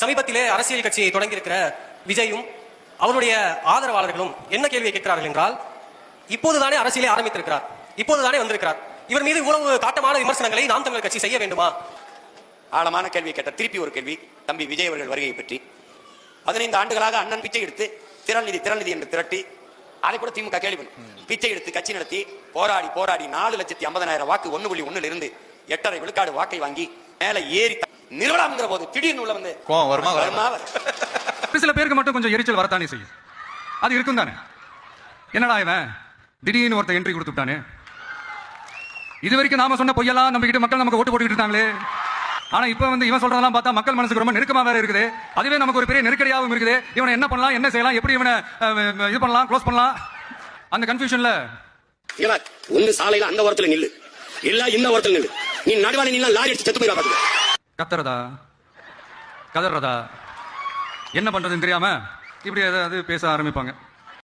சமீபத்திலே அரசியல் கட்சியை தொடங்கியிருக்கிற விஜயும் அவருடைய ஆதரவாளர்களும் என்ன கேள்வியை கேட்கிறார்கள் என்றால், இப்போதுதானே அரசியலை ஆரம்பித்திருக்கிறார், இப்போதுதானே வந்திருக்கிறார், இவர் மீது இவ்வளவு காட்டமான விமர்சனங்களை நாம் தமிழர் கட்சி செய்ய வேண்டுமா? ஆழமான கேள்வி கேட்ட திருப்பி ஒரு கேள்வி தம்பி விஜய் அவர்கள் வருகையை பற்றி. 15 ஆண்டுகளாக அண்ணன் பிச்சை எடுத்து திறநிதி என்று திரட்டி அதை கூட திமுக கேள்வி பண்ணும். பிச்சை எடுத்து கட்சி நடத்தி போராடி 4,50,000 வாக்கு 1.1 இருந்து 8.5 விழுக்காடு வாக்கை வாங்கி மேல ஏறி நிறுவனம்ங்கிற போது திடீர்னு உள்ள வந்து சில பேருக்கு மட்டும் கொஞ்சம் எரிச்சல் வரத்தானே செய்யும். அது இருக்கும் தானே. என்னடா இவன் திடீர்னு ஒருத்தர் என்ட்ரி கொடுத்துட்டானே, இது வரைக்கும் நாம சொன்ன பொய்யெல்லாம் நம்ம கிட்ட மக்கள் நமக்கு ஓட்டு போட்டுக்கிட்டு இருக்காங்களே. ஆனா இப்ப வந்து இவன் சொல்றதெல்லாம் பார்த்தா மக்கள் மனசுக்கு ரொம்ப நெருக்கமா வேற இருக்குது. அதுவே நமக்கு ஒரு பெரிய நெருக்கடியாகவும் இருக்குது. இவனை என்ன பண்ணலாம், என்ன செய்யலாம், எப்படி இவனை இது பண்ணலாம், க்ளோஸ் பண்ணலாம், அந்த கன்ஃபியூஷன்ல ஒன்னு சாலையில அந்த ஓரத்துல நில்லு, இல்ல இந்த ஓரத்துல நில்லு, நீ நடுவாளி நில்ல லாரி அடிச்சு செத்து போயிடா. கத்துறதா கதறதா என்ன பண்றதுன்னு தெரியாம இப்படி ஏதாவது பேச ஆரம்பிப்பாங்க.